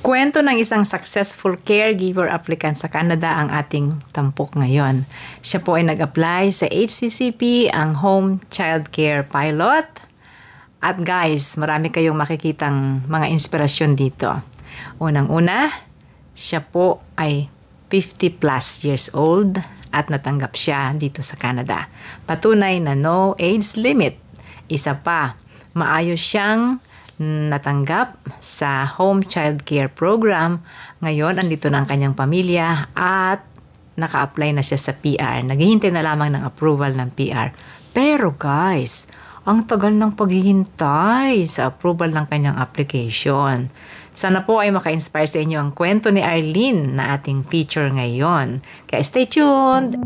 Kwento ng isang successful caregiver applicant sa Canada ang ating tampok ngayon. Siya po ay nag-apply sa HCCP, ang Home Child Care Pilot. At guys, marami kayong makikitang mga inspirasyon dito. Unang-una, siya po ay 50 plus years old at natanggap siya dito sa Canada. Patunay na no age limit. Isa pa, maayos siyang natanggap sa Home Child Care Program. Ngayon, andito na ang kanyang pamilya at naka-apply na siya sa PR. Naghihintay na lamang ng approval ng PR. Pero guys, ang tagal ng paghihintay sa approval ng kanyang application. Sana po ay maka-inspire sa inyo ang kwento ni Arlene na ating feature ngayon. Kaya stay tuned!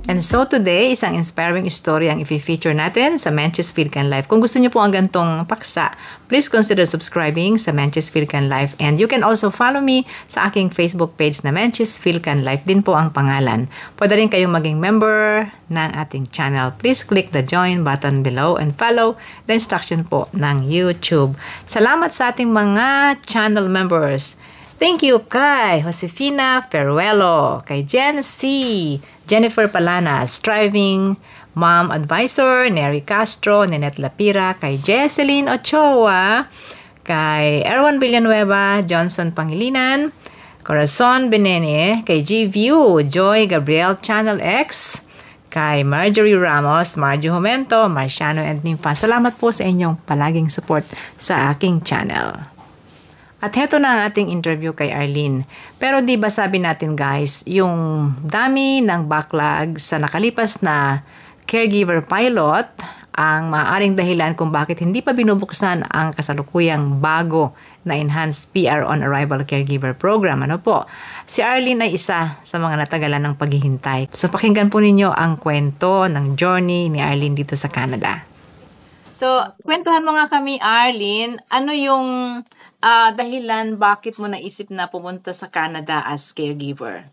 And so today, isang inspiring story ang i-feature natin sa Menchis Philcan Life. Kung gusto niyo po ang gantong paksa, please consider subscribing sa Menchis Philcan Life. And you can also follow me sa aking Facebook page na Menchis Philcan Life. Din po ang pangalan. Pwede rin kayong maging member ng ating channel. Please click the join button below and follow the instruction po ng YouTube. Salamat sa ating mga channel members. Thank you kay Josefina Peruelo, kay Jen C., Jennifer Palana, Striving Mom Advisor, Neri Castro, Ninette Lapira, kay Jesseline Ochoa, kay Erwan Villanueva, Johnson Pangilinan, Corazon Benene, kay G-View, Joy Gabriel Channel X, kay Marjorie Ramos, Marjo Jumento, Marciano and Nympha. Salamat po sa inyong palaging support sa aking channel. At heto na ang ating interview kay Arlene. Pero di ba sabi natin guys, yung dami ng backlog sa nakalipas na caregiver pilot ang maaaring dahilan kung bakit hindi pa binubuksan ang kasalukuyang bago na enhanced PR on Arrival Caregiver Program. Ano po? Si Arlene ay isa sa mga natagalan ng paghihintay. So pakinggan po ninyo ang kwento ng journey ni Arlene dito sa Canada. So, kwentuhan mo nga kami, Arlene, ano yung dahilan bakit mo naisip na pumunta sa Canada as caregiver?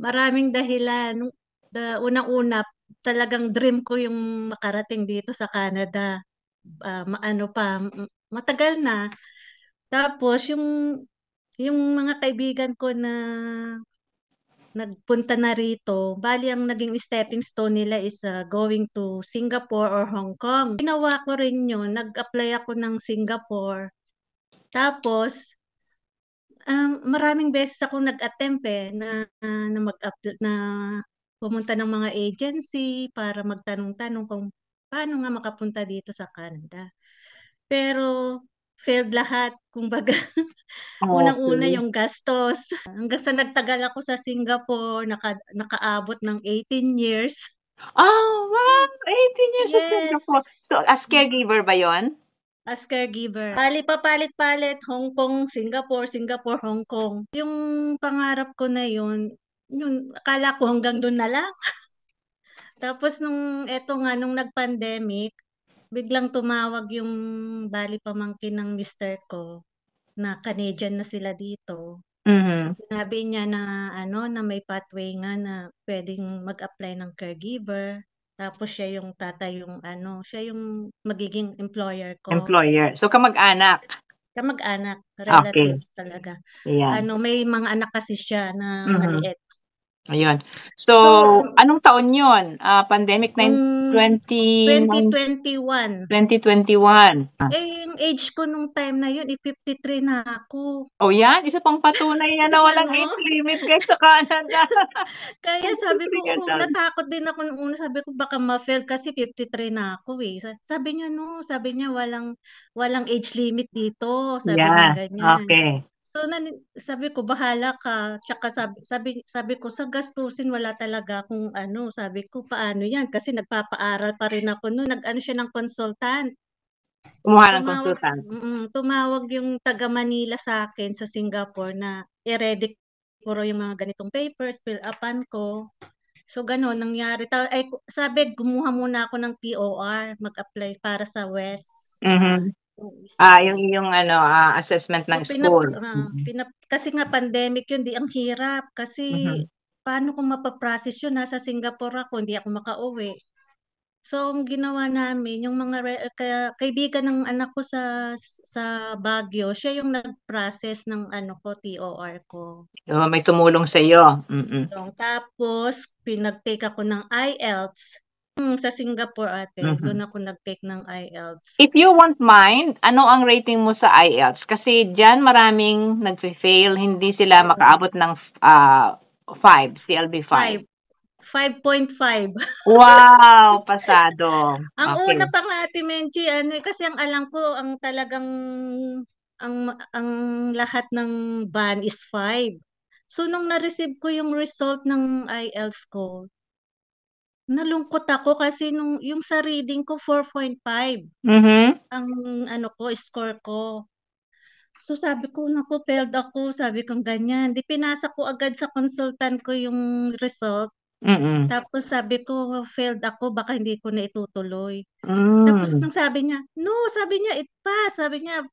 Maraming dahilan. Unang-una, talagang dream ko yung makarating dito sa Canada. Matagal na. Tapos, yung mga kaibigan ko na nagpunta na rito, bali ang naging stepping stone nila is going to Singapore or Hong Kong. Ginawa ko rin yun, nag-apply ako ng Singapore. Tapos, maraming beses akong nag-attempt na pumunta ng mga agency para magtanong-tanong kung paano nga makapunta dito sa Canada. Pero failed lahat, kumbaga. Unang-una yung gastos. Hanggang sa nagtagal ako sa Singapore, nakaabot ng 18 years. Oh, wow! 18 years sa Yes. Singapore. So, as caregiver ba yon? As caregiver. Palit-palit, Hong Kong, Singapore, Hong Kong. Yung pangarap ko na yun akala ko hanggang doon na lang. Tapos nung nag-pandemic, biglang tumawag yung pamangkin ng mister ko na Canadian na sila dito. Sinabi niya na na may pathway nga na pwedeng mag-apply ng caregiver. Tapos siya yung siya yung magiging employer ko. Employer. So, kamag-anak. Kamag-anak, relatives talaga. Ayan. May mga anak kasi siya na maliit. Ayun. So, anong taon yun? Pandemic 2021. 2021. Yung age ko nung time na yun, 53 na ako. Oh, yan? Isa pang patunay yan na walang age limit guys sa Canada. Kaya sabi ko, natakot din ako nung una. Sabi ko, baka ma-fail kasi 53 na ako eh. Sabi niya walang age limit dito. Sabi niya ganyan. Okay. So, sabi ko, bahala ka. Tsaka sabi ko, sa gastusin, wala talaga kung Sabi ko, paano yan? Kasi nagpapaaral pa rin ako noon. Siya ng consultant. Kumuha ng consultant. Tumawag yung taga Manila sa akin sa Singapore na i-ready ko yung mga ganitong papers, fill upan ko. So, gano'n, nangyari. Sabi, gumuha muna ako ng TOR, mag-apply para sa West. Yung assessment ng school. Kasi nga pandemic yun, ang hirap. Kasi paano kung mapaprocess yun? Nasa Singapore ako, hindi ako makauwi. So, ang ginawa namin, yung mga kaibigan ng anak ko sa Baguio, siya yung nag-process ng ano ko, TOR ko. May tumulong sa iyo. Tapos, pinag-take ako ng IELTS. Sa Singapore, ate. Mhm. Doon ako nag-take ng IELTS. If you won't mind, ano ang rating mo sa IELTS? Kasi diyan maraming nagfe-fail, hindi sila makaabot ng 5, CLB 5. 5.5. Wow, pasado. Ang Okay. una pa nga, Ate Menchi, ano, kasi ang alam ko, ang talagang, ang lahat ng ban is 5. So, nung na-receive ko yung result ng IELTS ko, nalungkot ako kasi yung sa reading ko, 4.5 Mhm. ang ano ko, score ko. So, sabi ko, naku, failed ako. Sabi ko, ganyan. Di pinasa ko agad sa consultant ko yung result. Mm. Tapos sabi ko, failed ako, baka hindi ko na itutuloy. Tapos Hmm. nung sabi niya, no, sabi niya, it pass. Sabi niya,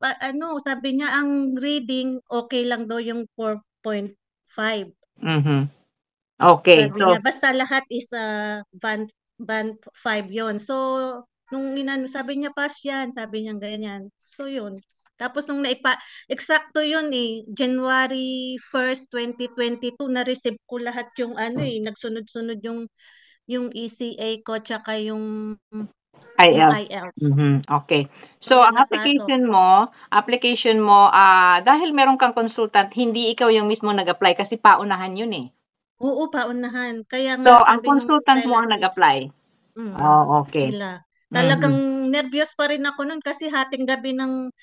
sabi niya, ang reading, okay lang daw yung 4.5. Mhm. Okay. Sabi niya, So, basta lahat is band 5 yon. So, sabi niya, pass yan. Sabi niya, ganyan. So, yun. Tapos eksakto yun eh, January 1st, 2022, na-receive ko lahat yung ano eh, nagsunod-sunod yung ECA ko, tsaka yung IELTS. IELTS. Mhm. Okay. So, So, yun, ang napasok. application mo, dahil meron kang consultant, hindi ikaw yung mismo nag-apply kasi paunahan yun eh. Oo, paunahan. Kaya So, nga ang sabi nung consultant mo ang relatives, nag-apply. mm, Oh, okay. sila. Mhm. Talagang nervyos pa rin ako nun kasi hating gabi ng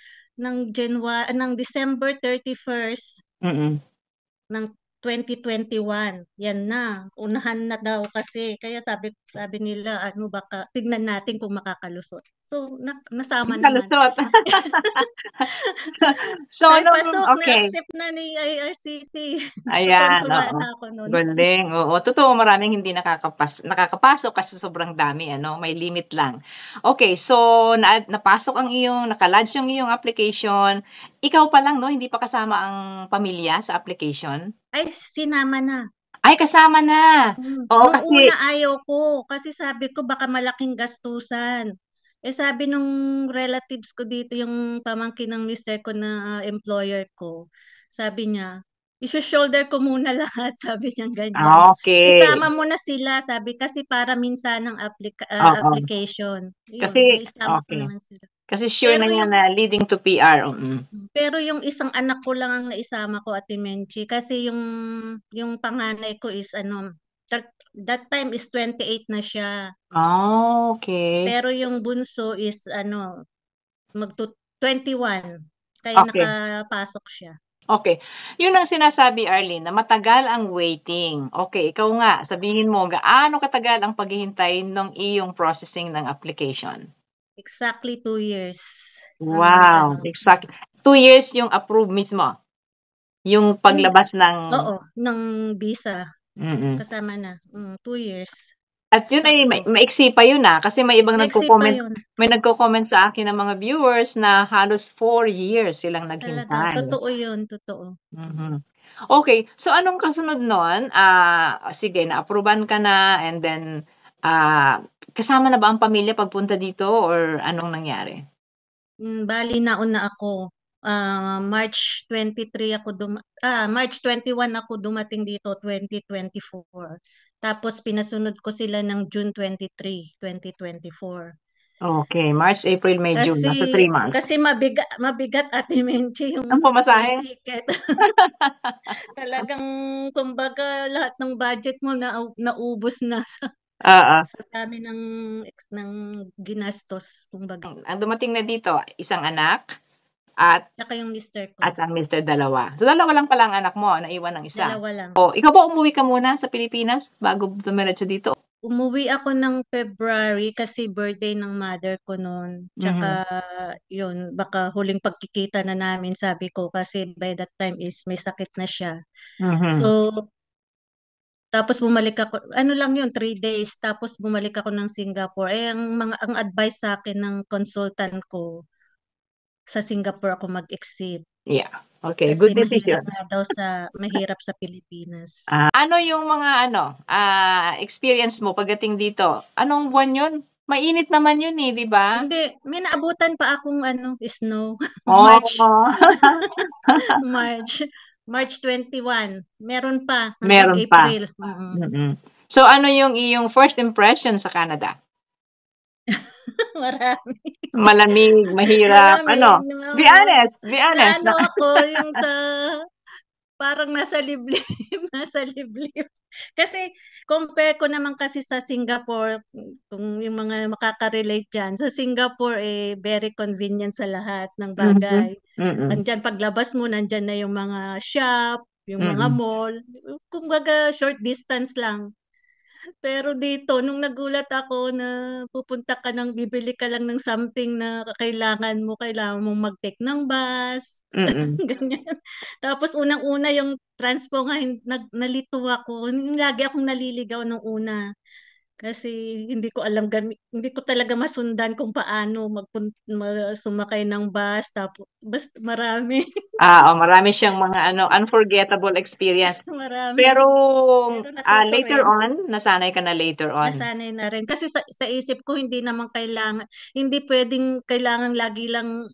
December 31st Mm. ng 2021. Yan na, unahan na daw kasi. Kaya sabi nila, ano, baka tignan natin kung makakalusot. So, nasama naman. Nakalusot. So, so Ay, nung pasok, okay. na-accept na ni IRCC. So, Ayan, tuwan-tuwa oo. na ako nun. Galing, oo. Totoo maraming hindi nakakapasok kasi sobrang dami ano, may limit lang. Okay, so napasok ang naka-lodge yung iyong application. Ikaw pa lang 'no, hindi pa kasama ang pamilya sa application? Ay, sinama na. Ay, kasama na. Oo, Nung una kasi ayaw ko kasi sabi ko baka malaking gastusan. Eh sabi nung relatives ko dito, yung pamangkin ng mister ko na employer ko, sabi niya, iso-shoulder ko muna lahat, sabi niya ganyan. okay. Isama mo na sila, sabi kasi para minsan ng Oo, application. kasi Yun, naisama ko okay. naman sila. Kasi sure Pero na yan yung na leading to PR, mm. pero yung isang anak ko lang ang naisama ko, Ate Menchi, kasi yung panganay ko is ano, that time is 28 na siya. Okay. Pero yung bunso is ano, 21. Kaya Okay. nakapasok siya. Okay. Yun ang sinasabi, Arlene, na matagal ang waiting. Okay, ikaw nga, sabihin mo, gaano katagal ang paghihintay ng iyong processing ng application? Exactly 2 years ang Wow, ano. exactly. 2 years yung approve mismo. Yung Hindi, paglabas ng oo, ng visa mm. kasama na. 2 years. At yun ay Sakto. maiksi pa yun kasi may ibang Maiksi pa nagko-comment, yun. may nagko-comment sa akin ng mga viewers na halos 4 years silang Talaga, naghintay. totoo yun, totoo. Mhm. Okay, so anong kasunod nun? Sige, na-approvean ka na and then, kasama na ba ang pamilya pagpunta dito or anong nangyari? Bali nauna ako. March 21 ako dumating dito, 2024. Tapos pinasunod ko sila ng June 23, 2024. Okay, March, April, May, June, Kasi nasa 3 months. kasi mabigat Ate Menchi Ang yung plane pamasahe? ticket. Talagang kumbaga lahat ng budget mo naubos na Oo. sa dami ng ginastos kumbaga. Ang dumating na dito, isang anak at Saka yung mister ko, ang mister dalawa. So, dalawa lang pala ang anak mo, naiwan ng isa. dalawa lang. O, ikaw ba umuwi ka muna sa Pilipinas bago dumiretso dito? Umuwi ako ng February kasi birthday ng mother ko noon. Tsaka Mhm. yun, baka huling pagkikita na namin, sabi ko, kasi by that time is may sakit na siya. So, Mhm. tapos bumalik ako, ano lang yun, 3 days, tapos bumalik ako ng Singapore. Eh, ang advice sa akin ng consultant ko, sa Singapore ako mag-exit. Yeah. Okay, Kasi good decision. mahirap sa Pilipinas. Ano yung mga experience mo pagdating dito? Anong buwan yun? Mainit naman yun eh, di ba? Hindi, may naabutan pa akong snow. Oh. March, March 21. Meron pa hanggang Meron pa. April. So, ano yung iyong first impression sa Canada? Marami. Malamig, mahirap, Marami. ano? Be honest, be honest. Naano ako yung sa parang nasa liblib, nasa liblib. Kasi compare ko naman kasi sa Singapore, kung yung mga makaka-relate dyan, sa Singapore very convenient sa lahat ng Mhm. bagay. Mm. Andyan paglabas mo, nandyan na yung mga shop, yung mga Mm. mall. Kumbaga short distance lang. Pero dito, nung nagulat ako na pupunta ka ng bibili ka lang ng something na kailangan mong mag-take ng bus, Mm. ganyan. Tapos unang-una yung transpo nga, nalito ako. Lagi akong naliligaw nung una. Kasi hindi ko talaga masundan kung paano sumakay ng bus. Tapos, basta marami, Marami siyang mga unforgettable experience. marami. Pero Pero natuto later rin. on, nasanay ka na later on. Nasanay na rin. Kasi sa isip ko, hindi pwedeng kailangan lagi lang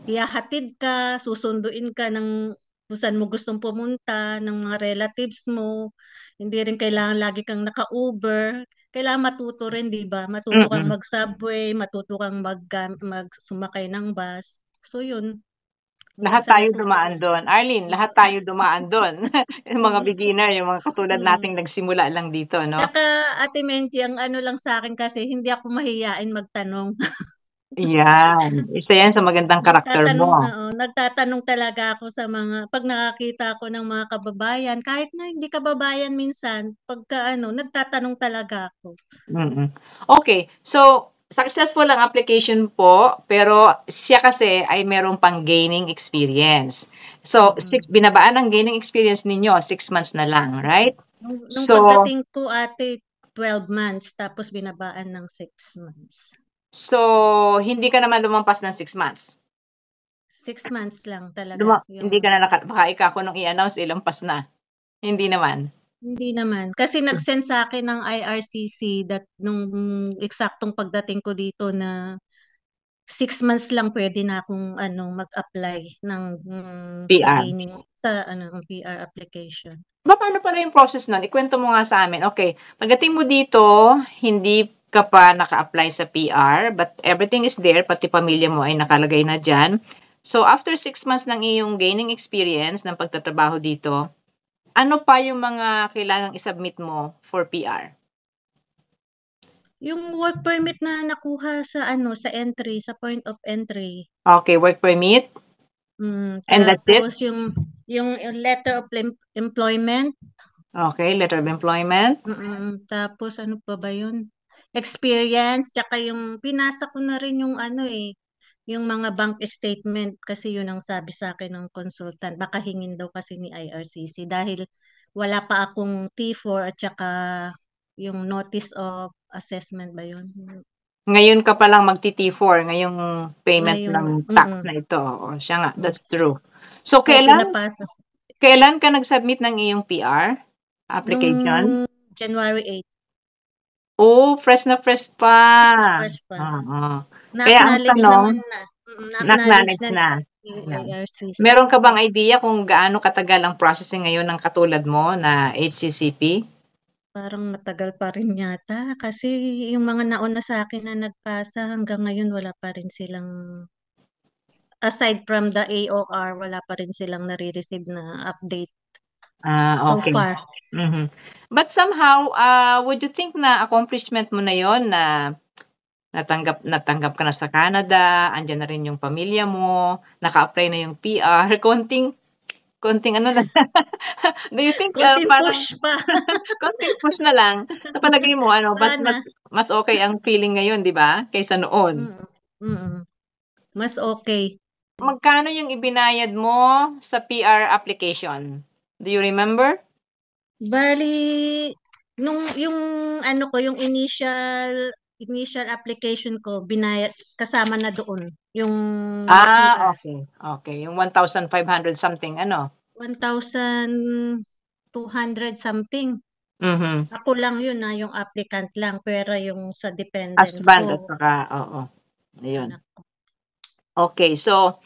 ihahatid ka, susunduin ka ng kung saan mo gustong pumunta, ng mga relatives mo. Hindi rin kailangan lagi kang naka-Uber. Kailangan matuto rin, di ba? Matuto kang Mm. mag-subway, matuto kang sumakay ng bus. So, yun. Hanggang Lahat sa tayo natuto. dumaan doon. Arlene, lahat tayo dumaan doon. Yung mga beginner, yung mga katulad Mm. nating nagsimula lang dito, no? Tsaka, Ate Menchi, ang ano lang sa akin kasi, hindi ako mahiyain magtanong. Yan. Isa yan sa magandang karakter mo. Nagtatanong talaga ako sa pag nakakita ako ng mga kababayan, kahit na hindi kababayan minsan, nagtatanong talaga ako. Mm. Okay. So, successful ang application po, pero siya kasi ay meron pang gaining experience. So, binabaan ang gaining experience ninyo, 6 months na lang, right? Nung So, pagdating ko, ate, 12 months, tapos binabaan ng 6 months. hindi ka naman lumampas ng 6 months. 6 months lang talaga. Hindi ka na baka ikaw nung i-announce, ilampas na. Hindi naman. Hindi naman. Kasi nag-send sa akin ng IRCC nung eksaktong pagdating ko dito na 6 months lang pwede na akong mag-apply ng sa PR. gaining sa PR application. Paano pala yung process nun? Ikwento mo nga sa amin. Okay, pagdating mo dito, hindi ka pa naka-apply sa PR, but everything is there, pati pamilya mo ay nakalagay na dyan. So, after 6 months ng iyong gaining experience ng pagtatrabaho dito, ano pa yung mga kailangang isubmit mo for PR? Yung work permit na nakuha sa sa point of entry. Okay, work permit. And that's it? Tapos yung letter of employment. Okay, letter of employment. Tapos ano pa ba yun? Experience, tsaka yung pinasa ko na rin yung mga bank statement kasi yun ang sabi sa akin ng consultant. Baka hingin daw kasi ni IRCC dahil wala pa akong T4 at tsaka yung notice of assessment ba yun? Ngayon ka palang magti-T4, ngayong payment Ngayong, ng tax na ito. O, siya nga, that's true. So, kaya pinapasa kailan ka nag-submit ng iyong PR application? nung January 8. Oh, fresh na fresh pa. Fresh pa. Kaya ang Na-acknowledge tanong, naman na. na-acknowledge na. IRCC. Meron ka bang idea kung gaano katagal ang processing ngayon ng katulad mo na HCCP? Parang matagal pa rin yata kasi yung mga nauna sa akin na nagpasa hanggang ngayon wala pa rin silang, aside from the AOR, wala pa rin silang nare-receive na update so Okay. far. But somehow, would you think na accomplishment mo na yon na natanggap ka na sa Canada, andyan na rin yung pamilya mo, naka-apply na yung PR, konting ano na. Do you think Konting parang push pa. konting push na lang, sa palagay mo Sana. mas okay ang feeling ngayon, 'di ba? Kaysa noon. Mas okay. Magkano yung ibinayad mo sa PR application? Do you remember? Bali yung initial application ko binayad kasama na doon yung PR. Okay. Okay, yung 1,500 something ano? 1,200 something. Mhm. Ako lang yun na yung applicant lang, pero yung sa dependent Husband at ko, saka oo, ayun. anak ko. Okay, so,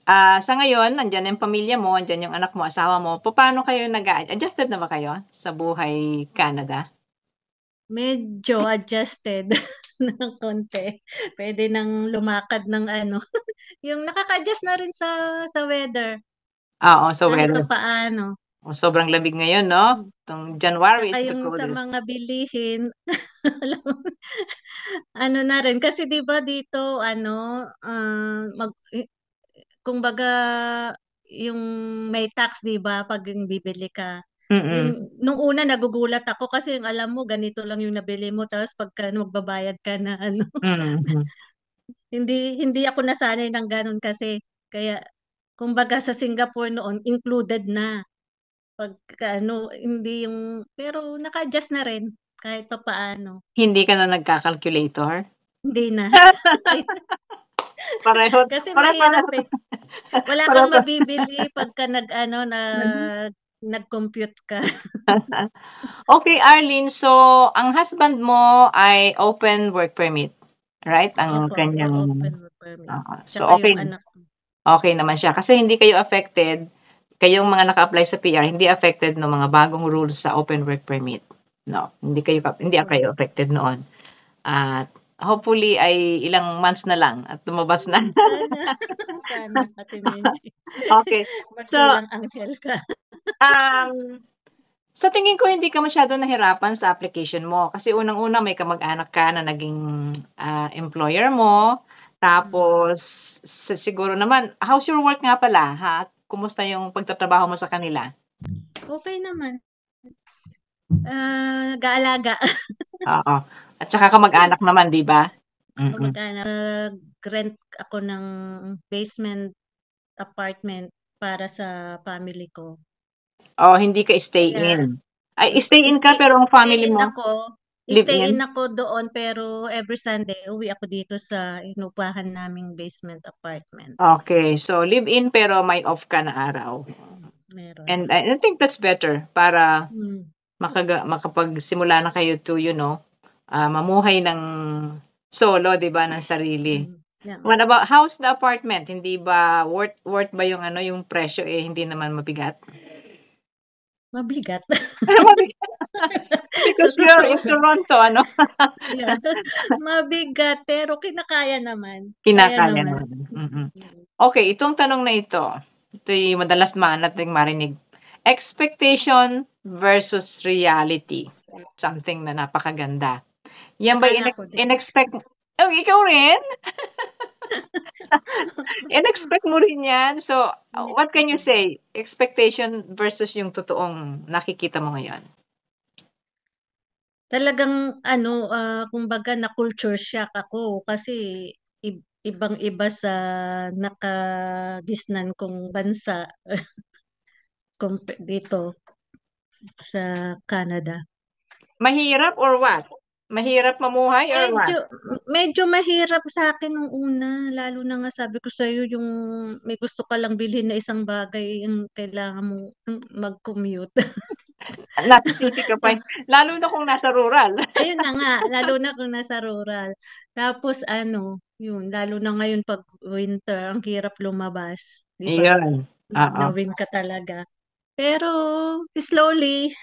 sa ngayon nandiyan yung pamilya mo, andiyan yung anak mo, asawa mo, papaano kayo adjusted na ba kayo sa buhay Canada? Medyo adjusted ng konti. Pwede nang lumakad ng ano, yung nakaka-adjust na rin sa weather Oo, so kahit weather. papaano. Sobrang lamig ngayon 'no? Hmm, 'Tong January tsaka is the yung sa coldest. mga bilihin, alam mo, ano na rin kasi 'di ba dito ano, kumbaga yung may tax 'di ba 'pag yung bibili ka. Mm, Yung nung una nagugulat ako kasi yung alam mo ganito lang yung nabili mo tapos pagka magbabayad ka na ano, mhm. hindi ako nasanay ng gano'n kasi. Kaya kumbaga sa Singapore noon included na pagka ano, hindi yung pero naka-adjust na rin kahit papaano. Hindi ka na nagka-calculator? Hindi na. Pareho Kasi pare-pareho mahirap, eh. Wala kang pareho mabibili pagka nag-ano, nag nag-compute ka. Okay, Arlene, so ang husband mo ay open work permit, right? Ang Opo, kanyang open work permit. oo. So, Tsaka yung okay anak ko. okay naman siya kasi hindi kayo affected, kayong mga naka-apply sa PR, hindi affected ng mga bagong rules sa open work permit. No, hindi Opo. kayo affected noon. At hopefully ay ilang months na lang at lumabas na. Sana, sana Ate Menchi. Okay. So, Masilang anghel ka. um, sa tingin ko hindi ka masyadong nahirapan sa application mo kasi unang-una may kamag-anak ka na naging, employer mo. Mm. Tapos siguro naman how's your work nga pala, ha? Kumusta yung pagtatrabaho mo sa kanila? Okey naman. Nag-aalaga. Oo, at saka kamag-anak naman 'di ba? Mm. Kamag-anak. Nag-rent ako ng basement apartment para sa family ko. Oh, hindi ka stay Kaya in. Ay, stay in ka pero ang stay family in mo ako live stay in? in ako doon pero every Sunday uuwi ako dito sa inupahan naming basement apartment. Okay, so live in pero may off ka na araw. Meron. And I think that's better para Hmm, makapagsimula na kayo to, mamuhay ng solo, 'di ba, ng sarili. yeah. What about how's the apartment? Hindi ba worth ba yung ano, yung presyo, hindi naman mabigat? Mabigat. Mabigat Sa because you're totoo in lang. Toronto ano? Yeah. Mabigat pero kinakaya naman. Kaya Kinakaya naman. naman, mm. Mm. Okay, itong tanong na ito'y madalas nating marinig. Expectation versus reality, something na napakaganda. Yan ba Akala ko din. oh, ikaw rin? In-expect mo rin yan? So, what can In-expect you ko din. say? Expectation versus yung totoong nakikita mo ngayon? Talagang ano, kumbaga na-culture shock ako kasi ibang-iba sa nakagisnan kong bansa dito sa Canada. Mahirap or what? Mahirap mamuhay or Medyo what? medyo mahirap sa akin nung una, lalo na nga sabi ko sa'yo yung may gusto ka lang bilhin na isang bagay yung kailangan mong mag-commute. Nasa city ka pa, lalo na kung nasa rural. Ayun na nga, lalo na kung nasa rural. Tapos ano, yun, lalo na ngayon 'pag winter, ang hirap lumabas, 'di ba? Ayun, oo. Nanawin ka talaga. Pero slowly,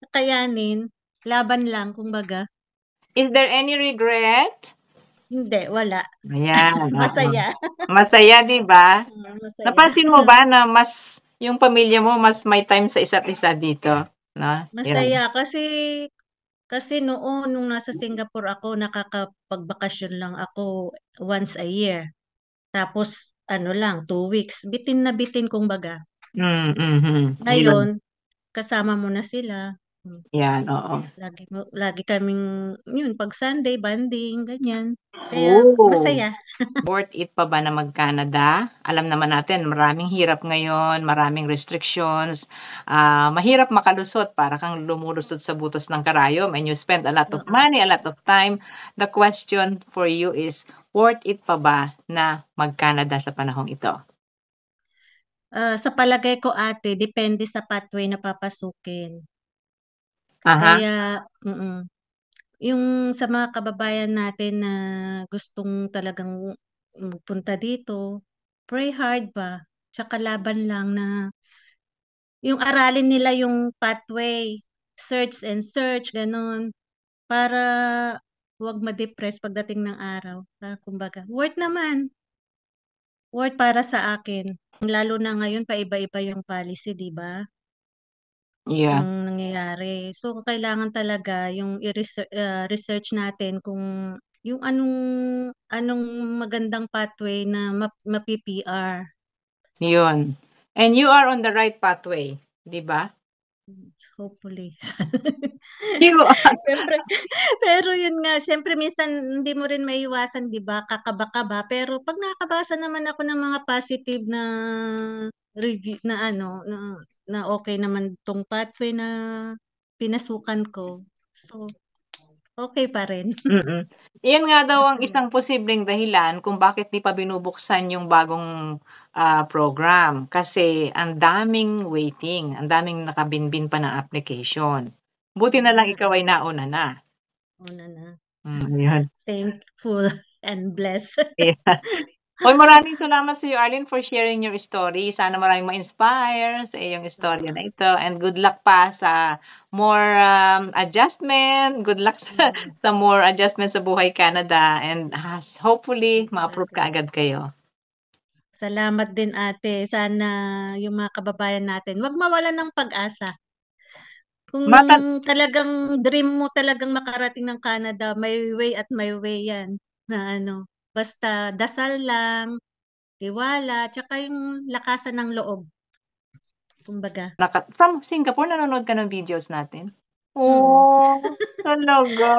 kakayanin, laban lang kumbaga. Is there any regret? Hindi, wala. Ayan, oo. Masaya. Masaya, 'di ba? Masaya. Napansin mo ba na mas yung pamilya mo mas may time sa isa't isa dito, 'no? Yun. Masaya kasi noon nung nasa Singapore ako nakakapagbakasyon lang ako once a year. Tapos ano lang, 2 weeks. Bitin na bitin kumbaga. Mhm. Ayun, Ngayon, kasama mo na sila. Hmm, 'yan, oo. lagi kaming yun 'pag Sunday bonding, ganyan. Kaya Oh, masaya. worth it pa ba na mag-Canada? Alam naman natin maraming hirap ngayon, maraming restrictions, mahirap makalusot para kang lumulusot sa butas ng karayom and you spend a lot of Oo. money, a lot of time. The question for you is, worth it pa ba na mag-Canada sa panahong ito? Sa palagay ko ate, depende sa pathway na papasukin. Aha. Kaya, yung sa mga kababayan natin na gustong talagang magpunta dito, pray hard ba? Tsaka laban lang na yung aralin nila yung pathway, search and search, ganun, para huwag ma-depress pagdating ng araw. Kumbaga, worth para sa akin. Lalo na ngayon, paiba-iba yung policy, di ba? Yeah. Ang nangyayari. So, kailangan talaga yung research natin kung yung anong magandang pathway na ma-PPR. Yun. And you are on the right pathway, di ba? Hopefully. You are. Siyempre, pero yun nga, siyempre minsan hindi mo rin maiwasan, 'di ba? Kakaba-kaba, pero pag nakakabasa naman ako ng mga positive na review na na okay naman tong pathway na pinasukan ko. So, okay pa rin. Mm. Iyan nga daw ang Basta isang posibleng dahilan kung bakit di pa binubuksan yung bagong program. Kasi ang daming waiting, ang daming nakabinbin pa ng application. Buti yun na lang nga, ikaw ay nauna na. una na. Yun. Thankful and blessed. Yeah. Hoy, maraming salamat sa iyo, Arlene, for sharing your story. Sana maraming ma-inspire sa iyong istorya na ito. And good luck pa sa more adjustment. Good luck sa more adjustment sa buhay Canada. And hopefully, ma-approve ka agad kayo. Salamat din ate. Sana yung mga kababayan natin, wag mawalan ng pag-asa. Kung Matan talagang dream mo talagang makarating ng Canada, may way at may way yan na basta dasal lang, tiwala, tsaka yung lakasan ng loob. Kumbaga. from Singapore, nanonood ka ng videos natin? Mm. Oh, talaga?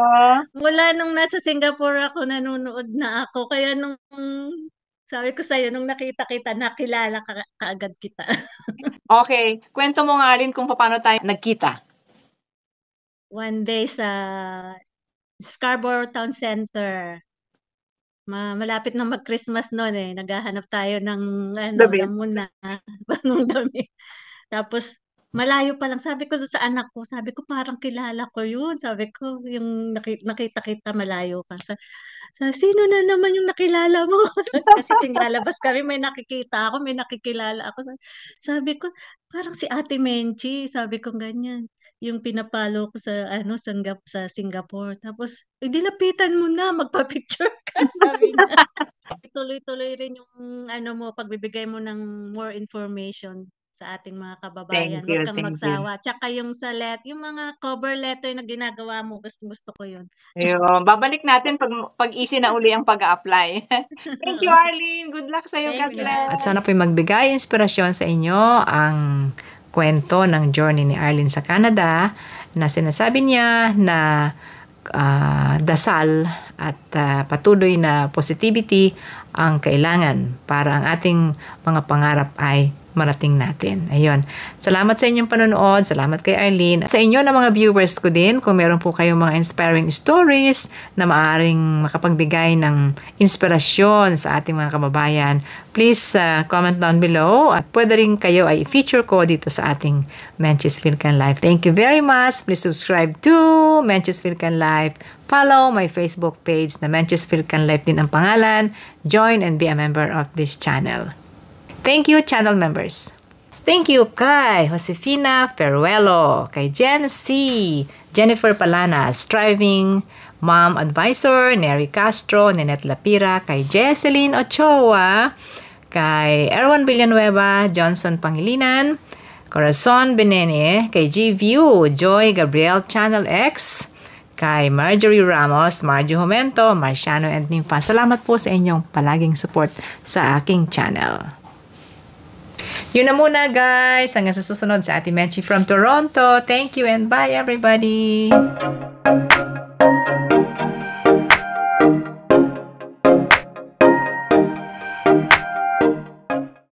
Mula nung nasa Singapore ako, nanonood na ako. Kaya nung sabi ko sa'yo, nung nakita kita, nakilala kaagad kita. Okay, kwento mo nga rin kung paano tayo nagkita. One day sa Scarborough Town Center. Malapit na mag-Christmas noon eh. Naghahanap tayo ng Damit. lamuna, bagong damit. Tapos malayo pa lang sabi ko sa anak ko, sabi ko parang kilala ko 'yun. Sabi ko yung nakita kita malayo pa. Sino na naman yung nakilala mo? Kasi tuwing lalabas kami may nakikita ako, may nakikilala ako. Sabi ko parang si Ate Menchi, sabi ko ganyan. Yung pinapalo ko sa sa Singapore. Tapos, dilapitan mo na, magpa-picture ka, sabi niya. Ituloy-tuloy rin yung mo, pagbibigay mo ng more information sa ating mga kababayan. Thank Huwag you, kang thank you. magsawa. Tsaka yung yung mga cover letter na ginagawa mo, gusto ko yun. Ayun, babalik natin pag easy na uli ang pag-a-apply. Thank you, Arlene. Good luck sa'yo. God Thank you. bless. At sana po'y magbigay inspirasyon sa inyo ang kwento ng journey ni Arlene sa Canada na sinasabi niya na dasal at patuloy na positivity ang kailangan para ang ating mga pangarap ay marating natin. Ayun. Salamat sa inyong panonood. Salamat kay Arlene. Sa inyo na mga viewers ko din, kung meron po kayong mga inspiring stories na maaaring makapagbigay ng inspirasyon sa ating mga kababayan, please comment down below at pwede rin kayo ay feature ko dito sa ating Menchis Philcan Live. Thank you very much. Please subscribe to Menchis Philcan Live. Follow my Facebook page na Menchis Philcan Live din ang pangalan. Join and be a member of this channel. Thank you, channel members. Thank you kay Josefina Ferruelo, kay Jen C., Jennifer Palana, Striving Mom Advisor, Neri Castro, Ninette Lapira, kay Jesseline Ochoa, kay Erwan Villanueva, Johnson Pangilinan, Corazon Benene, kay G-View, Joy Gabriel Channel X, kay Marjorie Ramos, Marjo Jumento, Marciano and Nympha. Salamat po sa inyong palaging support sa aking channel. Yun na muna guys, hanggang sa susunod sa ating Menchi from Toronto. Thank you and bye everybody!